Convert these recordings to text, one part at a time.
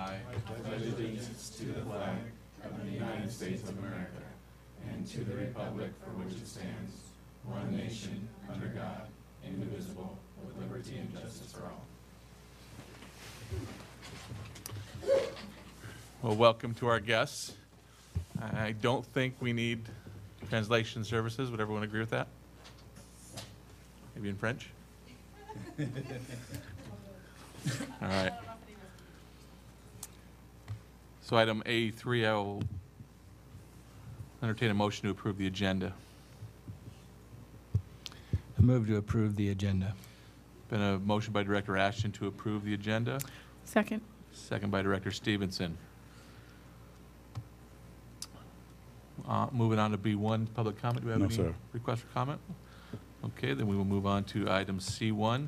I pledge allegiance to the flag of the United States of America and to the republic for which it stands, one nation, under God, indivisible, with liberty and justice for all. Well, welcome to our guests. I don't think we need translation services. Would everyone agree with that? Maybe in French? All right. So item A3, I will entertain a motion to approve the agenda. I move to approve the agenda. Been a motion by Director Ashton to approve the agenda. Second. Second by Director Stevenson. Moving on to B1, public comment. Do we have any requests for comment? Okay, then we will move on to item C1,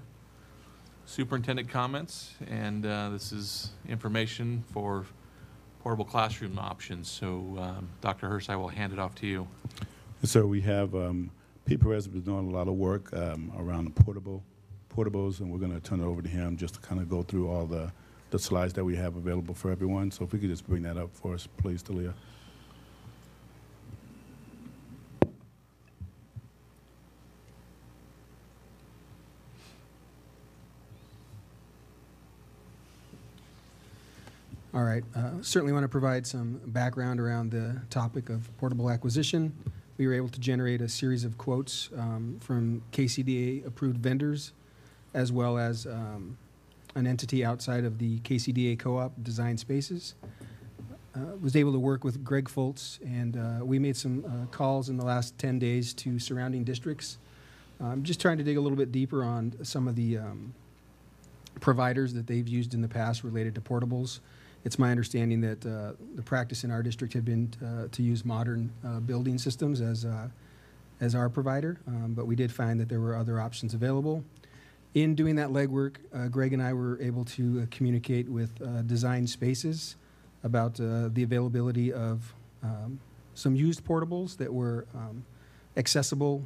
superintendent comments. And this is information for portable classroom options. So Dr. Hurst, I will hand it off to you. Yes, sir. We have Pete Perez has been doing a lot of work around the portables, and we're going to turn it over to him just to kind of go through all the slides that we have available for everyone. So if we could just bring that up for us, please, Talia. All right. Certainly want to provide some background around the topic of portable acquisition. We were able to generate a series of quotes from KCDA-approved vendors, as well as an entity outside of the KCDA co-op, Design Spaces. Was able to work with Greg Foltz, and we made some calls in the last 10 days to surrounding districts. Just trying to dig a little bit deeper on some of the providers that they've used in the past related to portables. It's my understanding that the practice in our district had been to use Modern Building Systems as our provider, but we did find that there were other options available. In doing that legwork, Greg and I were able to communicate with Design Spaces about the availability of some used portables that were accessible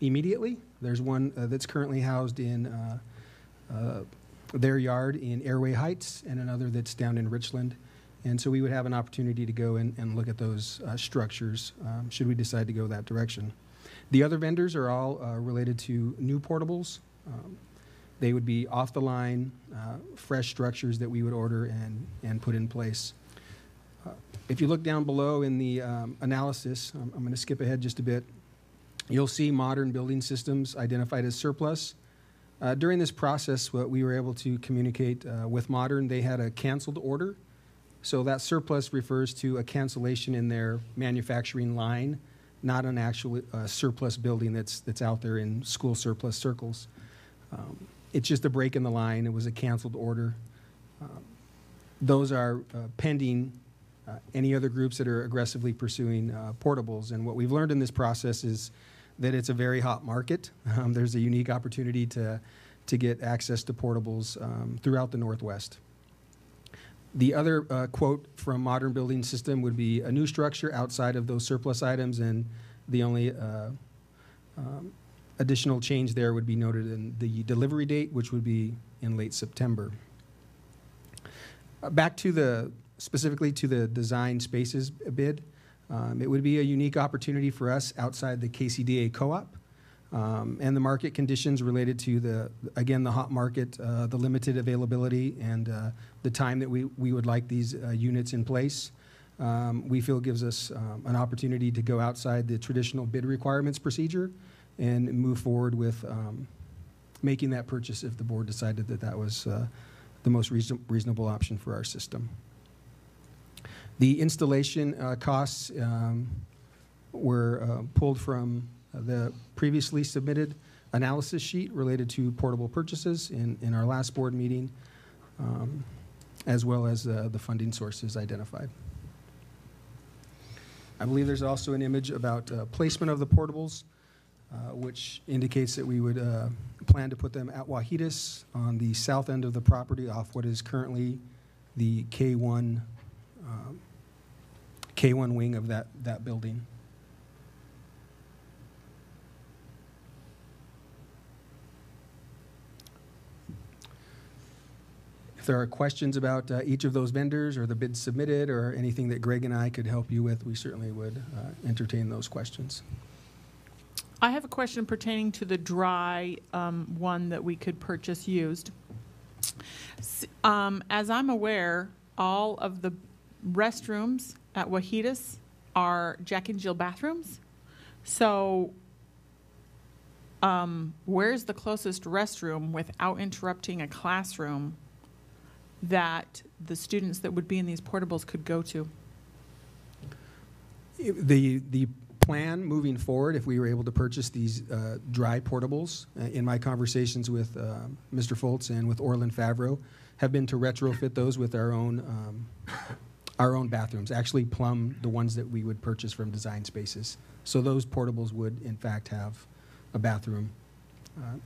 immediately. There's one that's currently housed in their yard in Airway Heights, and another that's down in Richland. And so we would have an opportunity to go and look at those structures should we decide to go that direction. The other vendors are all related to new portables. They would be off the line, fresh structures that we would order and put in place. If you look down below in the analysis, I'm going to skip ahead just a bit, you'll see Modern Building Systems identified as surplus. During this process, what we were able to communicate with Modern, they had a canceled order. So that surplus refers to a cancellation in their manufacturing line, not an actual surplus building that's out there in school surplus circles. It's just a break in the line. It was a canceled order. Those are pending any other groups that are aggressively pursuing portables. And what we've learned in this process is that it's a very hot market. There's a unique opportunity to get access to portables throughout the Northwest. The other quote from Modern Building System would be a new structure outside of those surplus items, and the only additional change there would be noted in the delivery date, which would be in late September. Back to specifically to the Design Spaces bid. It would be a unique opportunity for us outside the KCDA co-op, and the market conditions related to the hot market, the limited availability, and the time that we would like these units in place. We feel gives us an opportunity to go outside the traditional bid requirements procedure and move forward with making that purchase if the board decided that that was the most reasonable option for our system. The installation costs were pulled from the previously submitted analysis sheet related to portable purchases in our last board meeting, as well as the funding sources identified. I believe there's also an image about placement of the portables, which indicates that we would plan to put them at Wahitas on the south end of the property off what is currently the K1 wing of that building. If there are questions about each of those vendors or the bids submitted or anything that Greg and I could help you with, we certainly would entertain those questions. I have a question pertaining to the dry one that we could purchase used. As I'm aware, all of the restrooms at Wahitas are Jack and Jill bathrooms. So where's the closest restroom without interrupting a classroom that the students that would be in these portables could go to? The plan moving forward, if we were able to purchase these dry portables, in my conversations with Mr. Foltz and with Orland Favreau, have been to retrofit those with our own bathrooms, actually plumb the ones that we would purchase from Design Spaces. So those portables would, in fact, have a bathroom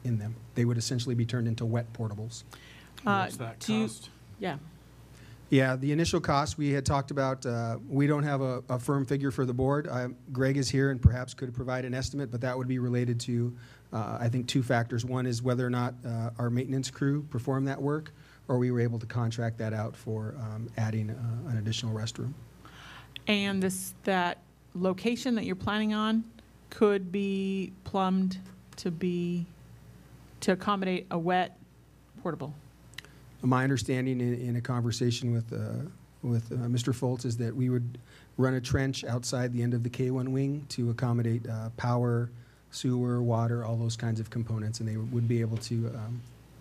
in them. They would essentially be turned into wet portables. What's that cost? Yeah. Yeah, the initial cost we had talked about, we don't have a firm figure for the board. Greg is here and perhaps could provide an estimate, but that would be related to, I think, two factors. One is whether or not our maintenance crew performed that work, or we were able to contract that out for adding an additional restroom. And that location that you're planning on could be plumbed to accommodate a wet portable. My understanding in a conversation with Mr. Foltz is that we would run a trench outside the end of the K1 wing to accommodate power, sewer, water, all those kinds of components, and they would be able to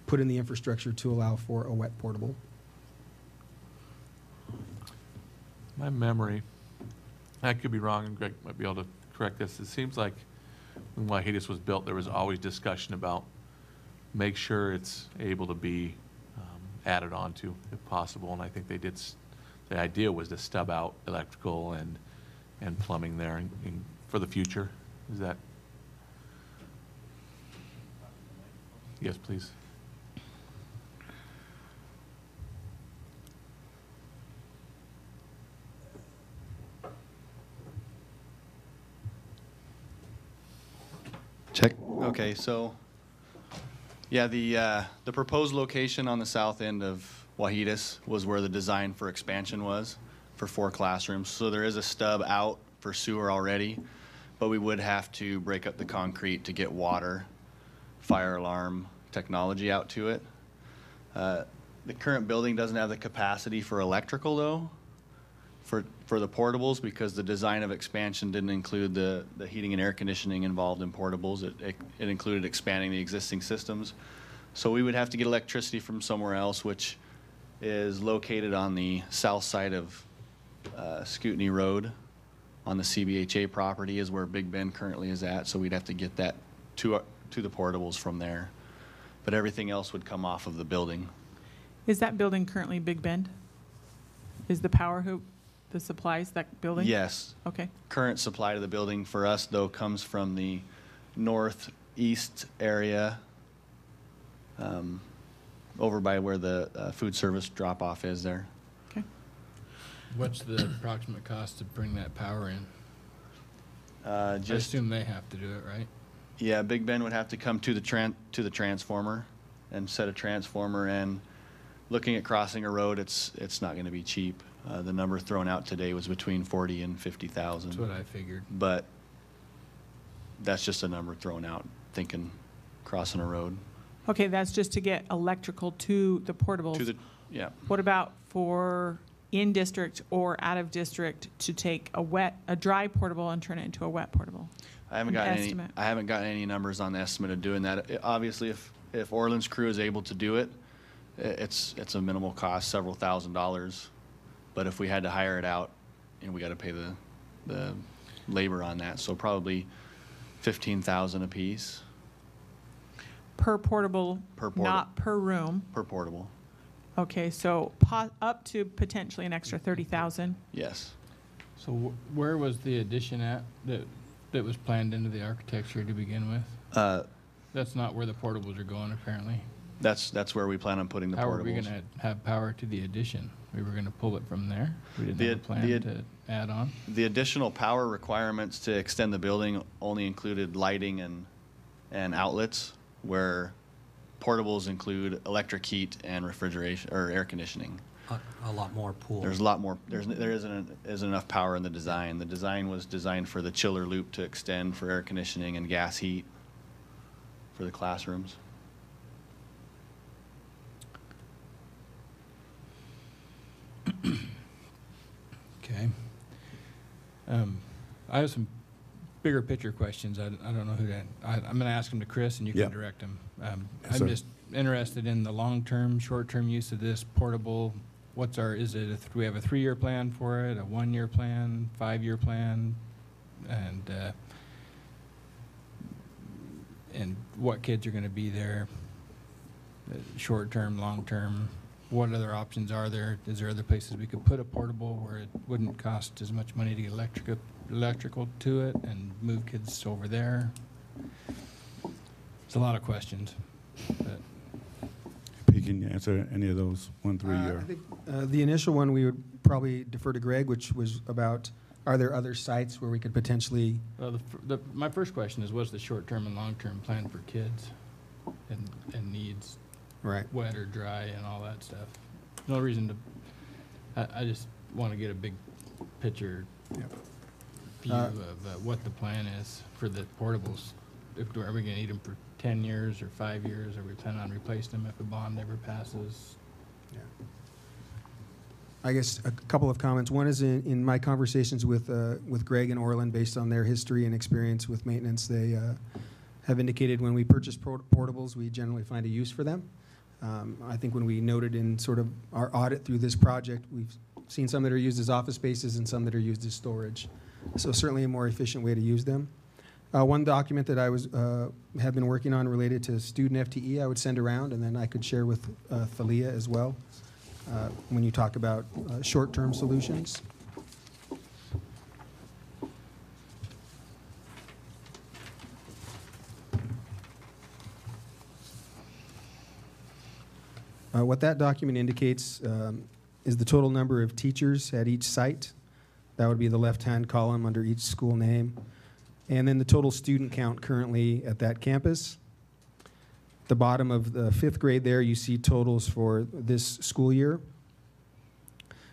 put in the infrastructure to allow for a wet portable. My memory, I could be wrong, and Greg might be able to correct this. It seems like when Wahitas was built, there was always discussion about make sure it's able to be added onto if possible, and I think they did. The idea was to stub out electrical and plumbing there for the future. Is that? Yes, please. Check. Okay, so yeah, the proposed location on the south end of Wahitas was where the design for expansion was for 4 classrooms. So there is a stub out for sewer already, but we would have to break up the concrete to get water, fire alarm technology out to it. The current building doesn't have the capacity for electrical though, for the portables, because the design of expansion didn't include the heating and air conditioning involved in portables. It included expanding the existing systems. So we would have to get electricity from somewhere else, which is located on the south side of Scootney Road on the CBHA property is where Big Bend currently is at. So we'd have to get that to the portables from there. But everything else would come off of the building. Is that building currently Big Bend? Is the power hoop the supplies that building? Yes. Okay. Current supply to the building for us, though, comes from the northeast area, over by where the food service drop-off is there. Okay. What's the approximate cost to bring that power in? I Just assume they have to do it, right? yeah, Big Ben would have to come to the transformer and set a transformer. And looking at crossing a road, it's not going to be cheap. The number thrown out today was between 40 and 50,000. That's what I figured. But that's just a number thrown out, thinking crossing a road. Okay, that's just to get electrical to the portables. Yeah. What about for in-district or out-of-district to take a dry portable and turn it into a wet portable? I haven't gotten any numbers on the estimate of doing that. Obviously, if Orland's crew is able to do it, it's a minimal cost, several $1,000s. But if we had to hire it out, we got to pay the labor on that. So probably $15,000 a piece. Per portable, Per portable. not per room. Per portable. Okay, so up to potentially an extra 30,000. Yes. So where was the addition at that was planned into the architecture to begin with? That's not where the portables are going, apparently. That's where we plan on putting the portables. How are we going to have power to the addition? We were going to pull it from there? We didn't have a plan to add on? The additional power requirements to extend the building only included lighting and outlets, where portables include electric heat and refrigeration or air conditioning. A lot more pool. There's a lot more. There isn't enough power in the design. The design was designed for the chiller loop to extend for air conditioning and gas heat for the classrooms. Okay. I have some bigger picture questions. I don't know who to. I'm going to ask them to Chris, and you can Yeah. direct them. Yes, I'm sir. just interested in the long-term, short-term use of this portable. Do we have a 3-year plan for it, a 1-year plan, 5-year plan? And what kids are going to be there? Short-term, long-term? What other options are there? Is there other places we could put a portable where it wouldn't cost as much money to get electrical to it and move kids over there? It's a lot of questions. But Pete, can you answer any of those 1, 3 I year? think the initial one we would probably defer to Greg, which was about, are there other sites where we could potentially? well, my first question is, what's the short-term and long-term plan for kids and needs? Right. Wet or dry and all that stuff. No reason to. I just want to get a big picture Yep. view of what the plan is for the portables. Are we going to need them for 10 years or 5 years? Are we planning on replacing them if a bond ever passes? Yeah. I guess a couple of comments. One is in my conversations with Greg and Orland, based on their history and experience with maintenance, they have indicated when we purchase portables, we generally find a use for them. I think when we noted in sort of our audit through this project, we've seen some that are used as office spaces and some that are used as storage. So certainly a more efficient way to use them. One document that I have been working on related to student FTE, I would send around, and then I could share with Thalia as well when you talk about short-term solutions. What that document indicates is the total number of teachers at each site. That would be the left-hand column under each school name. And then the total student count currently at that campus. The bottom of the 5th grade there, you see totals for this school year.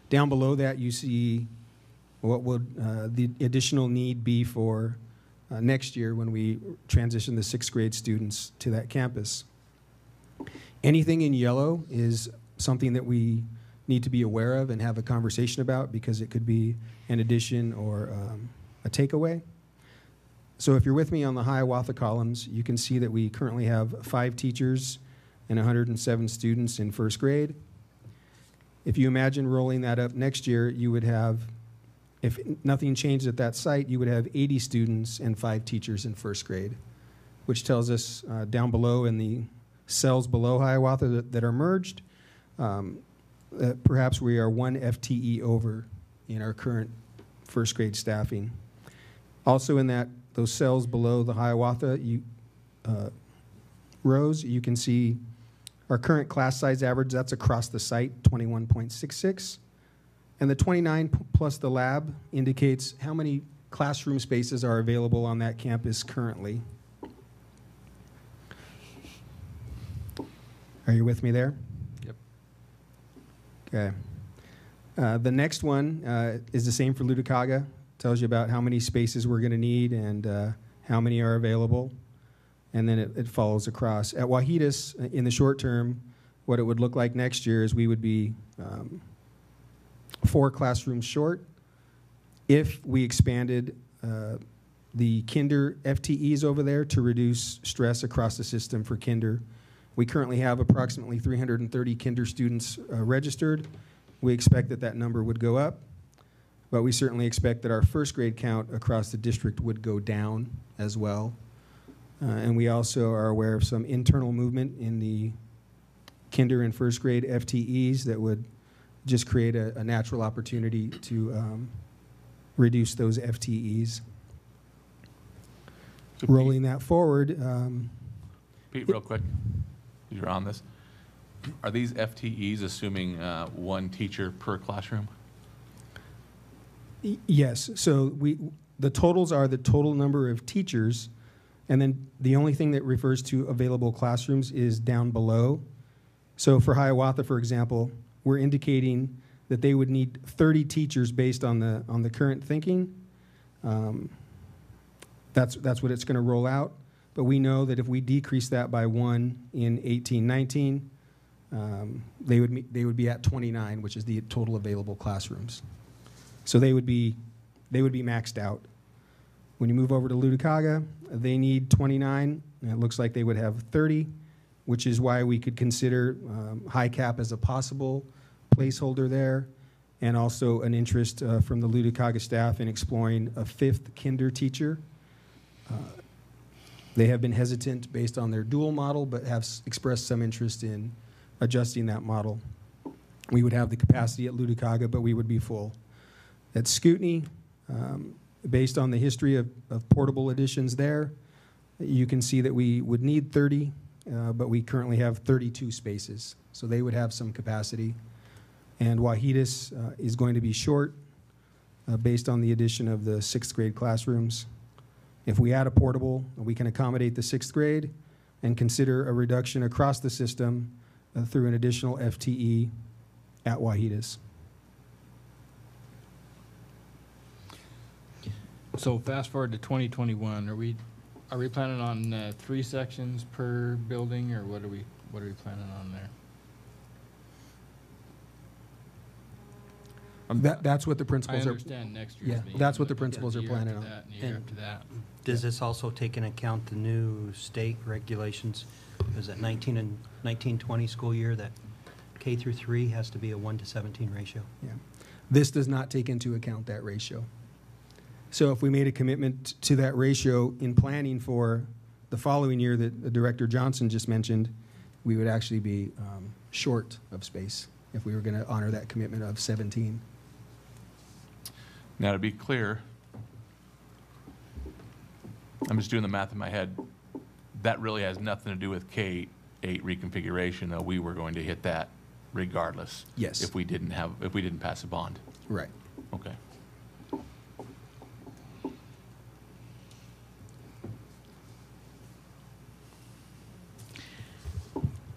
Down below that, you see what would the additional need be for next year when we transition the 6th grade students to that campus. Anything in yellow is something that we need to be aware of and have a conversation about, because it could be an addition or a takeaway. So if you're with me on the Hiawatha columns, you can see that we currently have 5 teachers and 107 students in 1st grade. If you imagine rolling that up next year, you would have, if nothing changed at that site, you would have 80 students and 5 teachers in 1st grade, which tells us down below in the cells below Hiawatha that are merged, that perhaps we are 1 FTE over in our current 1st grade staffing. Also in those cells below the Hiawatha rows, you can see our current class size average. That's across the site, 21.66. And the 29 plus the lab indicates how many classroom spaces are available on that campus currently. Are you with me there? Yep. Okay. The next one is the same for Luticaga. Tells you about how many spaces we're going to need and how many are available. And then it follows across. At Wahitas, in the short term, what it would look like next year is we would be 4 classrooms short. If we expanded the kinder FTEs over there to reduce stress across the system for kinder. We currently have approximately 330 kinder students registered. We expect that number would go up, but we certainly expect that our 1st grade count across the district would go down as well. And we also are aware of some internal movement in the kinder and 1st grade FTEs that would just create a natural opportunity to reduce those FTEs. So Rolling that forward. Pete, real quick, you're on this. Are these FTEs assuming 1 teacher per classroom? Yes. So the totals are the total number of teachers And then the only thing that refers to available classrooms is down below. So for Hiawatha, for example, we're indicating that they would need 30 teachers based on the current thinking. That's what it's going to roll out. But we know that if we decrease that by 1 in 18-19, they would be at 29, which is the total available classrooms. So they would be maxed out. When you move over to Luticaga, they need 29, and it looks like they would have 30, which is why we could consider high cap as a possible placeholder there, and also an interest from the Luticaga staff in exploring a 5th kinder teacher. They have been hesitant based on their dual model, but have expressed some interest in adjusting that model. We would have the capacity at Luticaga, but we would be full. At Scootney, based on the history of portable additions there, you can see that we would need 30, but we currently have 32 spaces. So they would have some capacity. And Wahidas is going to be short based on the addition of the 6th grade classrooms. If we add a portable, we can accommodate the 6th grade and consider a reduction across the system through an additional FTE at Wahidas. So fast forward to 2021, are we planning on 3 sections per building, or what are we planning on there? That's what the I principals are. understand next year's Yeah, being, that's what the but principals are year planning after on. that and the year after that. Does this also take into account the new state regulations? Is that 1920 school year that K through 3 has to be a 1:17 ratio? Yeah. This does not take into account that ratio. So if we made a commitment to that ratio in planning for the following year that Director Johnson just mentioned, we would actually be short of space if we were going to honor that commitment of 17. Now, to be clear, I'm just doing the math in my head. That really has nothing to do with K-8 reconfiguration, though. We were going to hit that regardless. Yes. If we didn't pass a bond. Right. Okay.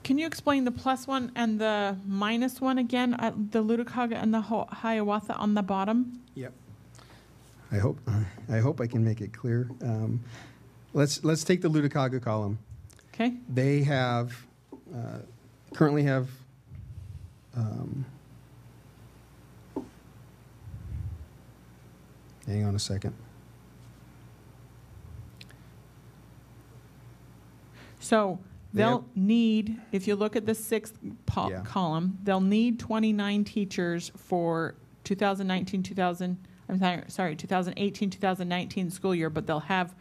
Can you explain the +1 and the -1 again? The Luticaga and the Hiawatha on the bottom? Yep. I hope I can make it clear. Let's take the Luticaga column. Okay. They have currently have hang on a second. So they'll need, if you look at the 6th Yeah. column, they'll need 29 teachers for 2018-2019 school year, but they'll have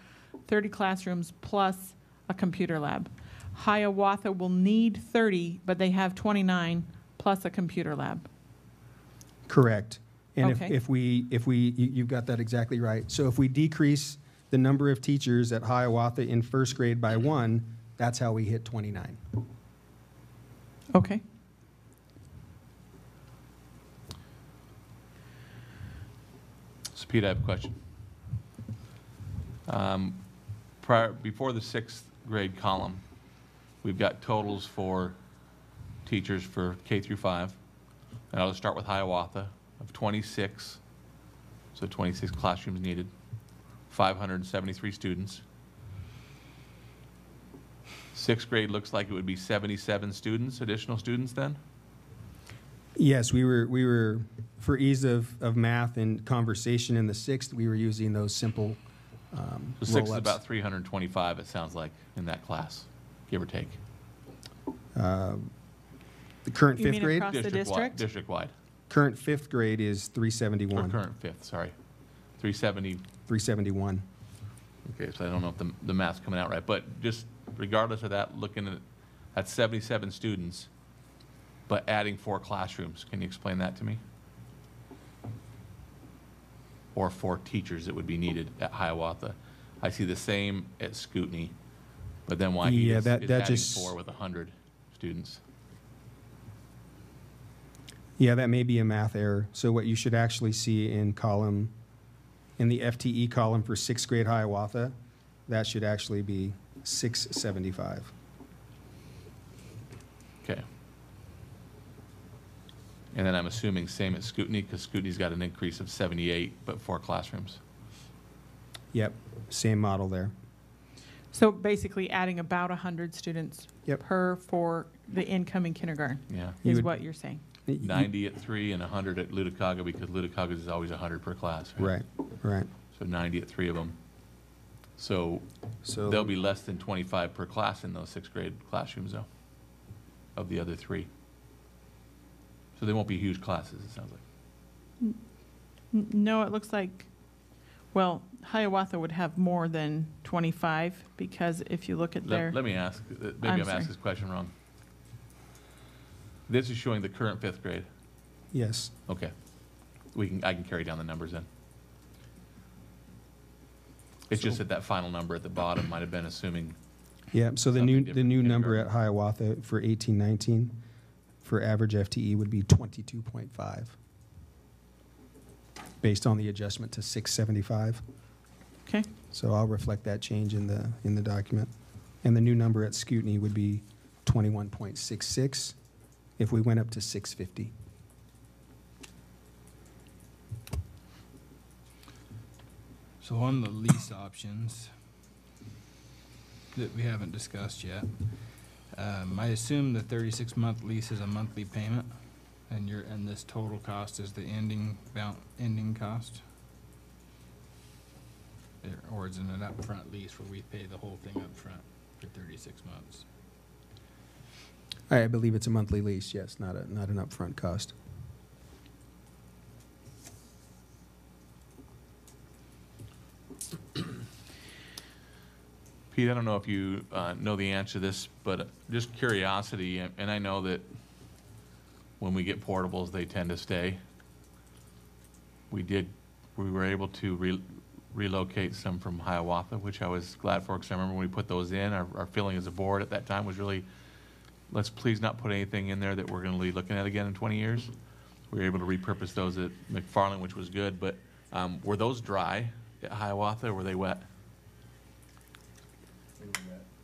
30 classrooms plus a computer lab. Hiawatha will need 30, but they have 29 plus a computer lab. Correct. And Okay. if we you've got that exactly right. So if we decrease the number of teachers at Hiawatha in 1st grade by 1, that's how we hit 29. Okay. So, Pete, I have a question. Before the 6th grade column, we've got totals for teachers for K through 5. And I'll just start with Hiawatha of 26. So 26 classrooms needed, 573 students. 6th grade looks like it would be 77 students, additional students then? Yes, we were for ease of math and conversation in the 6th, we were using those simple The 6th is roll-ups. about 325, it sounds like, in that class, give or take. The current You 5th mean grade? across the district? District-wide, Current 5th grade is or 371. current 5th, sorry. 370, 371. okay, so I don't know if the math's coming out right, but just regardless of that, looking at 77 students, but adding 4 classrooms, can you explain that to me? Or 4 teachers that would be needed at Hiawatha. I see the same at Scootney, but then why Yeah, is that adding just- 4 with 100 students? Yeah, that may be a math error. So what you should actually see in the FTE column for 6th grade Hiawatha that should actually be $675. Okay. And then I'm assuming same at Scootney, because Scootney's got an increase of 78, but 4 classrooms. Yep, same model there. So basically adding about 100 students Yep. for the incoming kindergarten Yeah. You is would- what you're saying. 90 at 3 and 100 at Luticaga, because Luticaga is always 100 per class. Right, right. So 90 at 3 of them. So So there'll be less than 25 per class in those 6th grade classrooms, though, of the other 3. So they won't be huge classes, it sounds like. No, it looks like, well, Hiawatha would have more than 25, because if you look at their, Let me ask, maybe I'm I'm sorry. asking this question wrong. This is showing the current 5th grade. yes, Okay. I can carry down the numbers then. It's just that final number at the bottom might have been assuming, yeah. So the Something new different number kindergarten. at Hiawatha for 18-19 for average FTE would be 22.5, based on the adjustment to 675. okay, So I'll reflect that change in the document. And the new number at Scootney would be 21.66 if we went up to 650. So on the lease options that we haven't discussed yet, I assume the 36-month lease is a monthly payment, and this total cost is the ending cost? Or is it an upfront lease where we pay the whole thing upfront for 36 months? I believe it's a monthly lease, yes, not an upfront cost. Pete, I don't know if you know the answer to this, but just curiosity, and I know that when we get portables, they tend to stay. We were able to relocate some from Hiawatha, which I was glad for, because I remember when we put those in, our feeling as a board at that time was really, let's please not put anything in there that we're going to be looking at again in 20 years. We were able to repurpose those at McFarland, which was good, but were those dry at Hiawatha, or were they wet?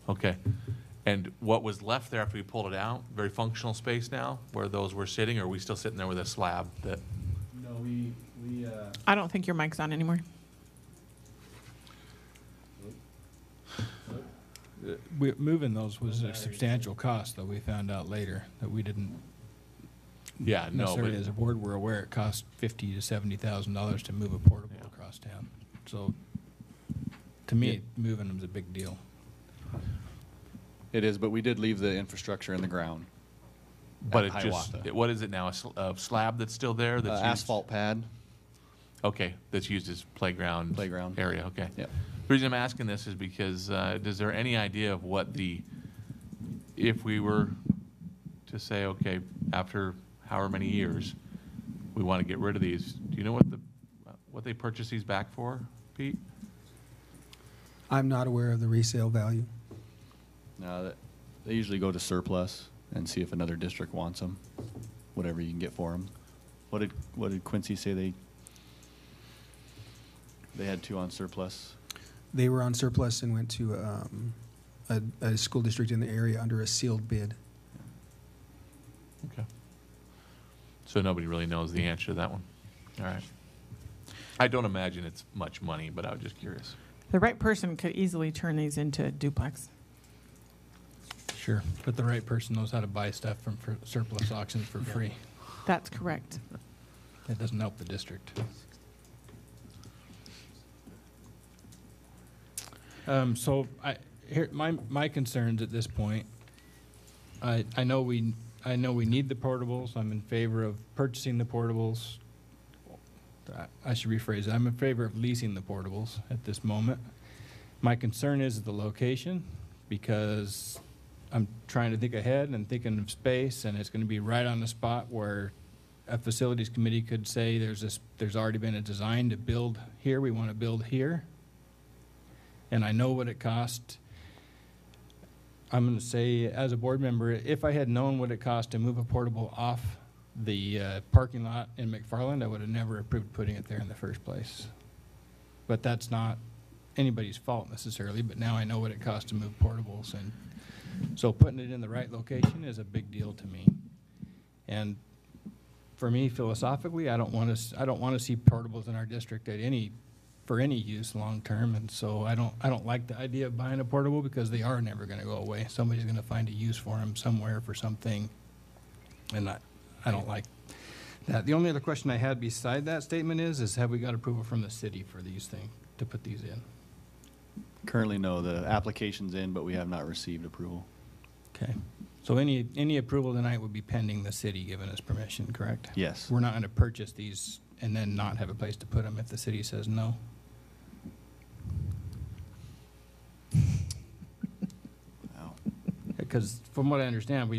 Okay. And what was left there after we pulled it out, very functional space now, where those were sitting, or are we still sitting there with a slab that? No, we I don't think your mic's on anymore. moving those was a substantial cost, though we found out later that we didn't Yeah, no, necessarily, as but, a board, we're aware it cost $50,000 to $70,000 to move a portable Yeah. across town. So, to me, moving them's a big deal. It is, but we did leave the infrastructure in the ground. but at it just, Hiawatha. what is it now, a slab that's still there? That's used- Asphalt pad. Okay, that's used as playground. Playground. Area, okay. Yep. The reason I'm asking this is because, is there any idea of what if we were to say, okay, after however many years, we want to get rid of these, do you know what they purchase these back for, Pete? I'm not aware of the resale value. No, they usually go to surplus and see if another district wants them, whatever you can get for them. What did Quincy say they had 2 on surplus? They were on surplus and went to a school district in the area under a sealed bid. Okay. So nobody really knows the answer to that one. All right. I don't imagine it's much money, but I was just curious. The right person could easily turn these into duplex. Sure. But the right person knows how to buy stuff from surplus auctions for free. That's correct. That doesn't help the district. So my concerns at this point, I know we need the portables. I'm in favor of purchasing the portables. I should rephrase it. I'm in favor of leasing the portables at this moment. My concern is the location, because I'm trying to think ahead and thinking of space, and it's going to be right on the spot where a facilities committee could say there's already been a design to build here, we want to build here. And I know what it cost. I'm going to say, as a board member, if I had known what it cost to move a portable off the parking lot in McFarland, I would have never approved putting it there in the first place. But that's not anybody's fault necessarily, but now I know what it costs to move portables, and so putting it in the right location is a big deal to me. And for me, philosophically, I don't want to see portables in our district for any use long term, and so I don't like the idea of buying a portable because they are never going to go away. Somebody's going to find a use for them somewhere for something, and I don't like that. The only other question I had beside that statement is have we got approval from the city for these things, to put these in? Currently, no. The application's in, but we have not received approval. Okay. So any approval tonight would be pending the city giving us permission, correct? Yes. We're not going to purchase these and then not have a place to put them if the city says no? Wow. Because from what I understand,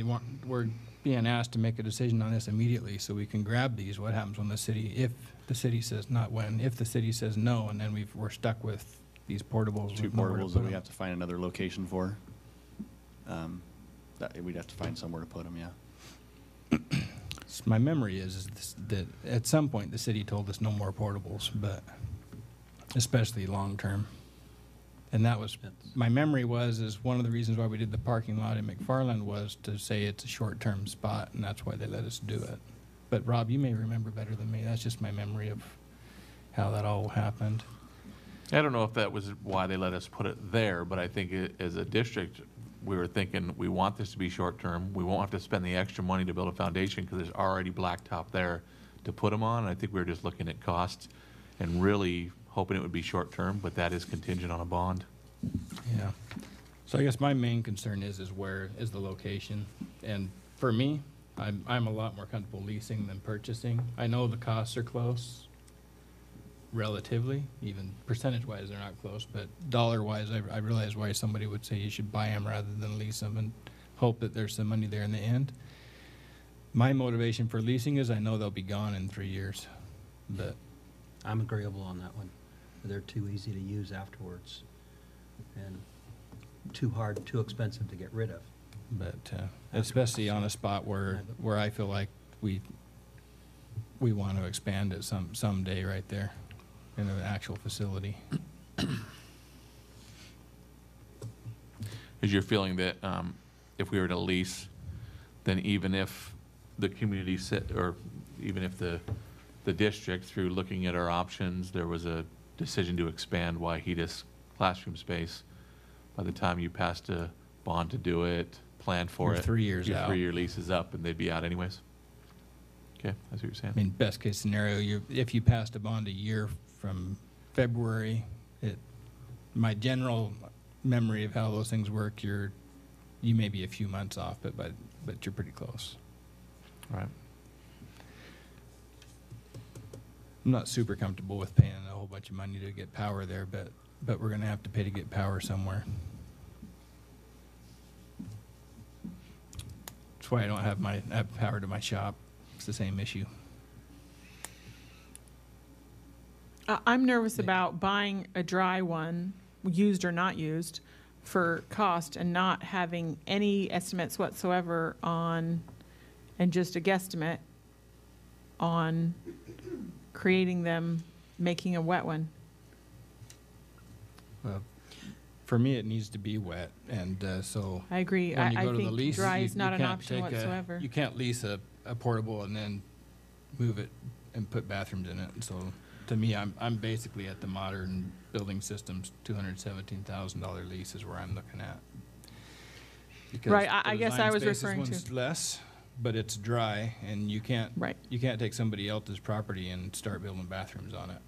we're being asked to make a decision on this immediately so we can grab these. What happens when if the city says, not when, if the city says no, and then we're stuck with these portables? Two with nowhere to portables put that we them? have to find another location for. We'd have to find somewhere to put them, yeah. My memory is that at some point the city told us no more portables, but especially long-term. And that was, my memory is one of the reasons why we did the parking lot in McFarland was to say it's a short-term spot, and that's why they let us do it. But Rob, you may remember better than me. That's just my memory of how that all happened. I don't know if that was why they let us put it there, but I think as a district, we were thinking we want this to be short-term. We won't have to spend the extra money to build a foundation because there's already blacktop there to put them on. I think we were just looking at costs and really hoping it would be short-term, but that is contingent on a bond. Yeah. So I guess my main concern is where is the location? And for me, I'm a lot more comfortable leasing than purchasing. I know the costs are close, relatively, even percentage-wise they're not close, but dollar-wise I realize why somebody would say you should buy them rather than lease them and hope that there's some money there in the end. My motivation for leasing is I know they'll be gone in 3 years, but I'm agreeable on that one. They're too easy to use afterwards and too expensive to get rid of. especially on a spot where I feel like we want to expand it someday right there in an actual facility. Is your feeling that if we were to lease, then even if the community or even if the district, through looking at our options, there was a decision to expand Wauhetas classroom space, by the time you passed a bond to do it, plan for You're it, 3 years your out. 3-year lease is up and they'd be out anyways? Okay, that's what you're saying. I mean, best case scenario, if you passed a bond a year from February, my general memory of how those things work, you may be a few months off, but you're pretty close. Right. I'm not super comfortable with paying a whole bunch of money to get power there, but we're going to have to pay to get power somewhere. That's why I don't have power to my shop. It's the same issue. I'm nervous about buying a dry one, used or not used, for cost and not having any estimates whatsoever on, and just a guesstimate on creating them, making a wet one. Well, for me, it needs to be wet, and so I agree. when you I go to the think lease, dry you is not an can't option take whatsoever. you can't lease a portable and then move it and put bathrooms in it. And so, to me, I'm basically at the Modern Building Systems $217,000 lease is where I'm looking at. Because Right, the I guess design I was spaces referring one's to- less, but it's dry, and you can't Right. take somebody else's property and start building bathrooms on it.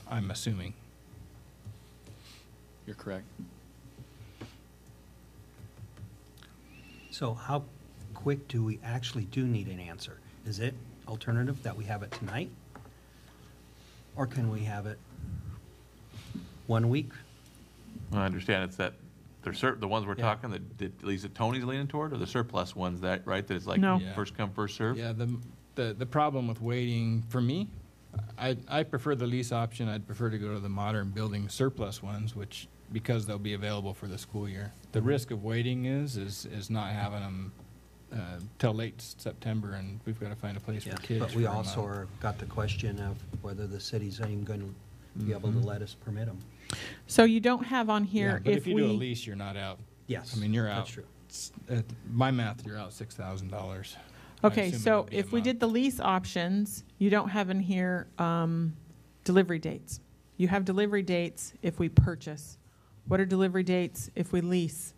I'm assuming. You're correct. So how quick do we actually need an answer? Is it alternative that we have it tonight? Or can we have it 1 week? I understand it's that, the ones we're Yeah. talking, that at least that Tony's leaning toward, or the surplus ones that, right, that it's like No. Yeah. first come, first serve? Yeah, the problem with waiting, for me, I prefer the lease option. I'd prefer to go to the Modern Building surplus ones, which, because they'll be available for the school year. The risk of waiting is not having them till late September, and we've got to find a place Yeah, for kids. but we for a also month. got the question of whether the city's even going to be able to let us permit them. So you don't have on Yeah, here but if you do a we, lease, you're not out. Yes. I mean, you're That's out. true. At my math, you're out $6,000. okay, so if we did the lease options, you don't have in here delivery dates. You have delivery dates if we purchase. What are delivery dates if we lease?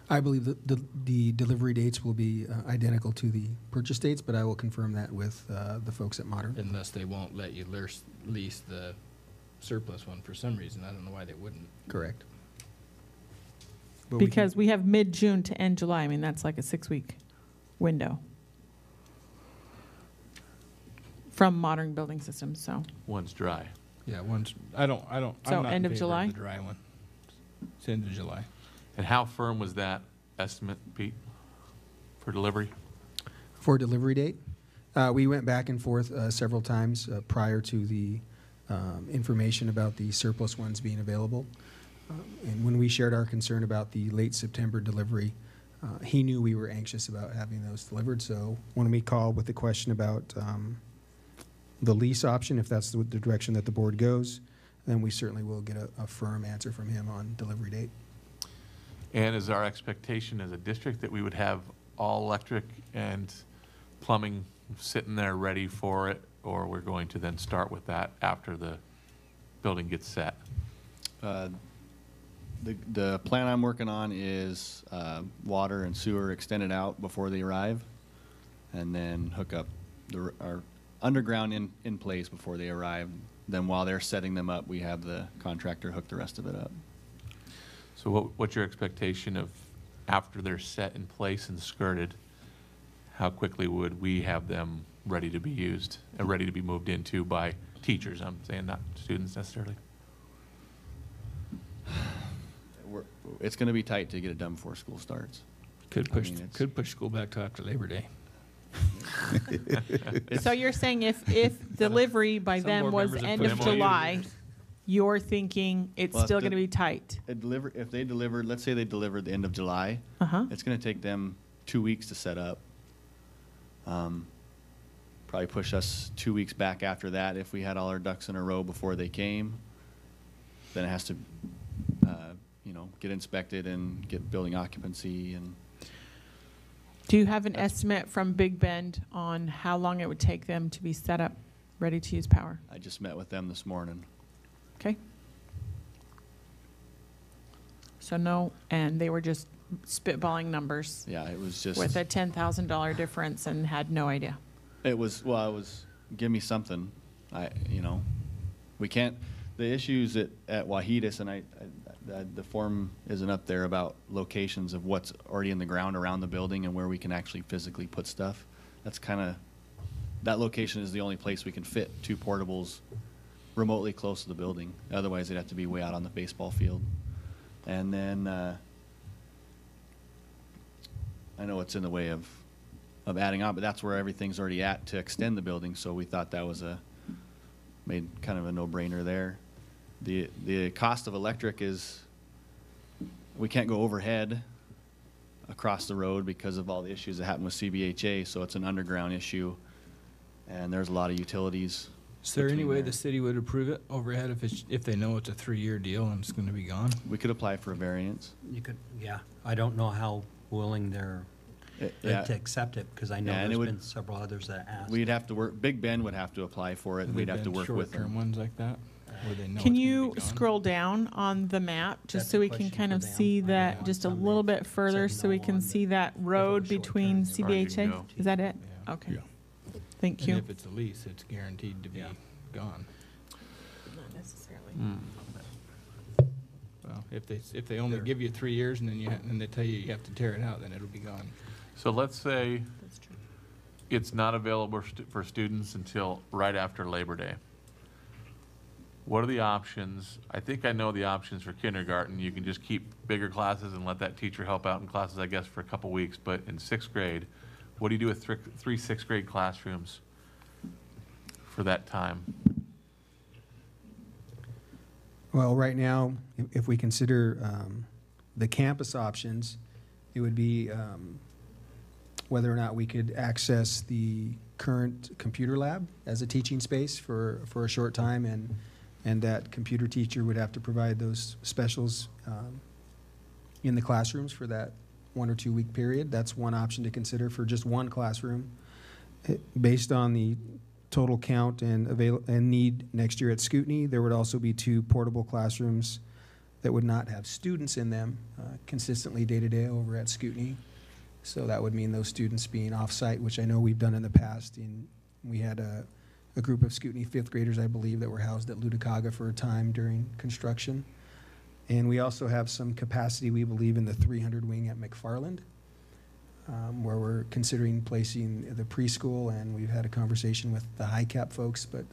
I believe that the delivery dates will be identical to the purchase dates, but I will confirm that with the folks at Modern. Unless they won't let you lease the surplus one for some reason. I don't know why they wouldn't. Correct. But we can- Because we have mid-June to end July. I mean, that's like a 6-week window from Modern Building Systems, so. One's dry. Yeah, I don't, So I'm not end in of favor July? the dry one. It's end of July. And how firm was that estimate, Pete, for delivery? For delivery date, we went back and forth several times prior to the information about the surplus ones being available. And when we shared our concern about the late September delivery, he knew we were anxious about having those delivered. So when we called with the question about the lease option, if that's the direction that the board goes, then we certainly will get a firm answer from him on delivery date. And is our expectation as a district that we would have all electric and plumbing sitting there ready for it, or we're going to then start with that after the building gets set? The plan I'm working on is water and sewer extended out before they arrive, and then hook up our underground in place before they arrive. Then while they're setting them up, we have the contractor hook the rest of it up. So what's your expectation of after they're set in place and skirted, how quickly would we have them ready to be used and ready to be moved into by teachers? I'm saying not students necessarily. It's going to be tight to get it done before school starts. Could I push, mean, it's- could push school back to after Labor Day. So you're saying if delivery by Some them board was members have end put of MOUs. July, you're thinking it's Well, still if the- going to be tight? If they delivered, let's say they delivered the end of July, Uh-huh. it's going to take them 2 weeks to set up. Probably push us 2 weeks back after that if we had all our ducks in a row before they came. Then it has to, get inspected and get building occupancy and. Do you have an estimate from Big Bend on how long it would take them to be set up, ready to use power? I just met with them this morning. Okay. So no, and they were just spitballing numbers Yeah, it was just. with a $10,000 difference and had no idea. It was, give me something. We can't, the issues at Wahidas, and the form isn't up there about locations of what's already in the ground around the building and where we can actually physically put stuff. That's that location is the only place we can fit 2 portables remotely close to the building. Otherwise, they'd have to be way out on the baseball field. And then, I know it's in the way of adding on, but that's where everything's already at to extend the building, so we thought that was made kind of a no-brainer there. The cost of electric is, we can't go overhead across the road because of all the issues that happen with CBHA, so it's an underground issue, and there's a lot of utilities. Is there any between way there. the city would approve it overhead if they know it's a 3-year deal and it's going to be gone? We could apply for a variance. You could, yeah. I don't know how willing they're Yeah, to accept it, because I know Yeah, and it there's would- been several others that asked. we'd have to work, Big Ben would have to apply for it, and Have we'd there have to been work with short-term them. ones like that, where they know it's Can gonna you be gone? scroll down on the map, just That's so a we can question kind for of them. see I that, know just a some little they bit further, said so we no can on see the- that road short-term. between As far as you can CBHA? go. Is that it? Yeah. Okay. Yeah. Thank And you. if it's a lease, it's guaranteed to be Yeah. gone. Not necessarily. Well, if they only There- give you 3 years and then and they tell you have to tear it out, then it'll be gone. So let's say That's true. it's not available for students until right after Labor Day. What are the options? I think I know the options for kindergarten. You can just keep bigger classes and let that teacher help out in classes, I guess, for a couple weeks. But in 6th grade, what do you do with 3 6th grade classrooms for that time? Well, right now, if we consider the campus options, it would be whether or not we could access the current computer lab as a teaching space for a short time and and that computer teacher would have to provide those specials in the classrooms for that 1 or 2 week period. That's one option to consider for just one classroom. Based on the total count and need next year at Scootney, there would also be 2 portable classrooms that would not have students in them consistently day to day over at Scootney. So that would mean those students being off-site, which I know we've done in the past. We had a group of Scootney 5th graders, I believe, that were housed at Luticaga for a time during construction. And we also have some capacity, we believe, in the 300 wing at McFarland, where we're considering placing the preschool, and we've had a conversation with the high cap folks, but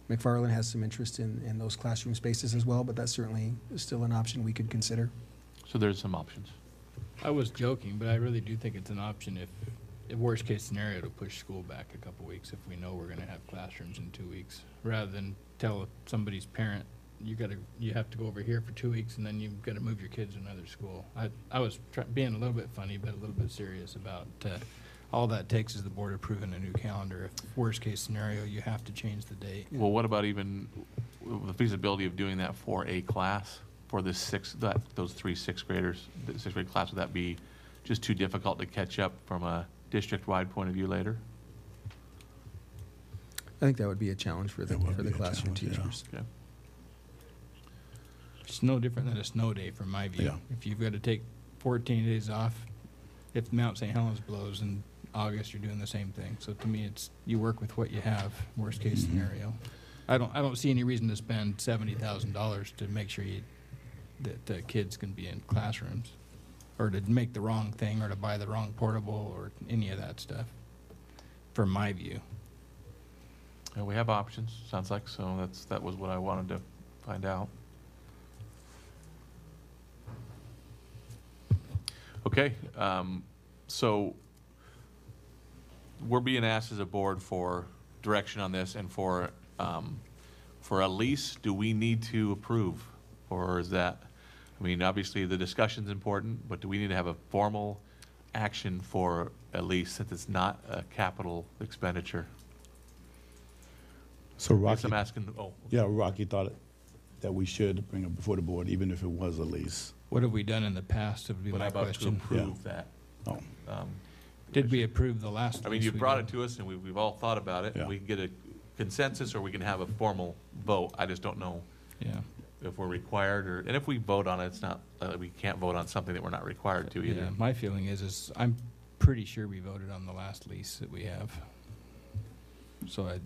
McFarland has some interest in those classroom spaces as well, but that's certainly still an option we could consider. So there's some options. I was joking, but I really do think it's an option if worst case scenario, to push school back a couple weeks if we know we're gonna have classrooms in 2 weeks, rather than tell somebody's parent, you have to go over here for 2 weeks and then you've gotta move your kids to another school. I was being a little bit funny, but a little bit serious about, all that takes is the board approving a new calendar. If worst case scenario, you have to change the date. Well, what about even the feasibility of doing that for a class, for those 3 6th graders, the 6th grade class? Would that be just too difficult to catch up from a district-wide point of view later? I think that would be a challenge for the classroom challenge, yeah. teachers. Okay. It's no different than a snow day from my view. Yeah. If you've got to take 14 days off, if Mount St. Helens blows in August, you're doing the same thing. So to me, it's, you work with what you have, worst case scenario. I don't see any reason to spend $70,000 to make sure that the kids can be in classrooms, or to make the wrong thing, or to buy the wrong portable, or any of that stuff, from my view. We have options, sounds like, so that was what I wanted to find out. Okay, so we're being asked as a board for direction on this, and for a lease, do we need to approve? Or is that, I mean, obviously the discussion's important, but do we need to have a formal action for a lease since it's not a capital expenditure? So I guess Rocky, I'm asking, yeah, Rocky thought that we should bring it before the board, even if it was a lease. What have we done in the past, would be but my how about to question. approve that? Oh, Did we approve the last? I mean, lease you we brought did? it to us, and we've all thought about it, and Yeah. we can get a consensus, or we can have a formal vote. I just don't know Yeah. if we're required, and if we vote on it, it's not, we can't vote on something that we're not required to either. Yeah, my feeling is I'm pretty sure we voted on the last lease that we have. So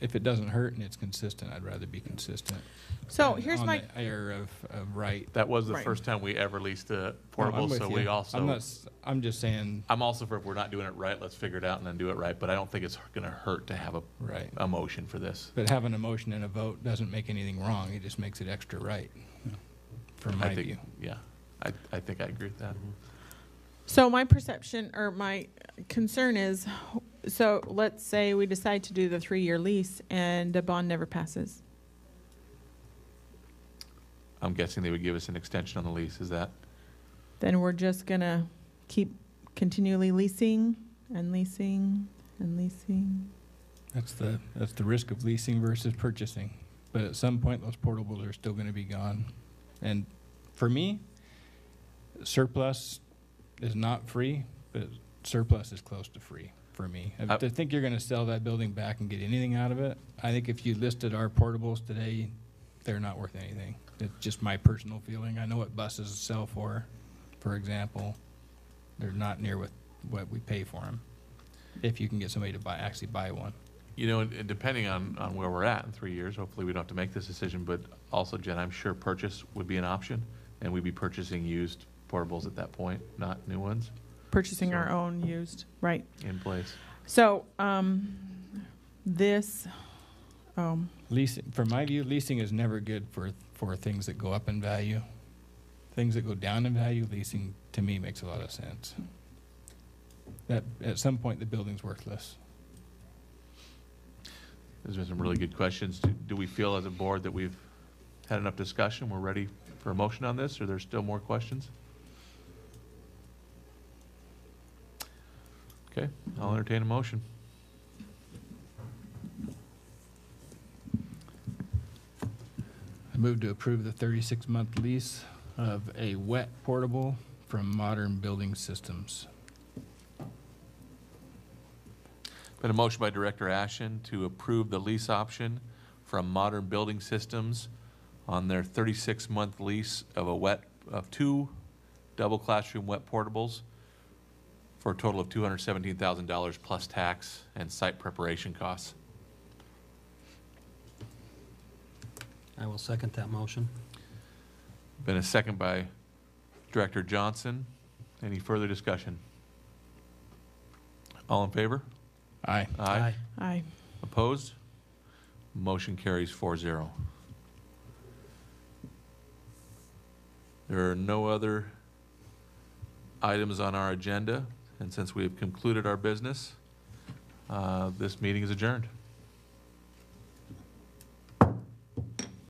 if it doesn't hurt and it's consistent, I'd rather be consistent. So And here's on my, the air of right. That was the Right. first time we ever leased a No, I'm portable, with so you. we also, I'm just saying, I'm also for, if we're not doing it right, let's figure it out and then do it right, but I don't think it's gonna hurt to have right. a motion for this. But having a motion and a vote doesn't make anything wrong. It just makes it extra right, from I my think, view. yeah, I think I agree with that. so my perception, or my concern is, so let's say we decide to do the 3-year lease and a bond never passes. I'm guessing they would give us an extension on the lease, is that? Then we're just gonna keep continually leasing and leasing and leasing. That's the risk of leasing versus purchasing. But at some point, those portables are still gonna be gone. And for me, surplus is not free, but surplus is close to free for me. I think you're gonna sell that building back and get anything out of it. I think if you listed our portables today, they're not worth anything. It's just my personal feeling. I know what buses sell for example. They're not near what we pay for them, if you can get somebody to actually buy one. You know, and depending on where we're at in 3 years, hopefully we don't have to make this decision, but also, Jen, I'm sure purchase would be an option, and we'd be purchasing used portables at that point, not new ones Purchasing So- our own used, right. in place. So, this, Leasing, from my view, leasing is never good for things that go up in value. Things that go down in value, leasing to me makes a lot of sense. That at some point the building's worthless. There's been some really good questions. Do we feel as a board that we've had enough discussion? We're ready for a motion on this, or there's still more questions? Okay, I'll entertain a motion. I move to approve the 36-month lease of a wet portable from Modern Building Systems. Been a motion by Director Ashen to approve the lease option from Modern Building Systems on their 36-month lease of two double classroom wet portables for a total of $217,000 plus tax and site preparation costs. I will second that motion. Been a second by Director Johnson. Any further discussion? All in favor? Aye. Aye. Opposed? Motion carries 4-0. There are no other items on our agenda, and since we have concluded our business, this meeting is adjourned.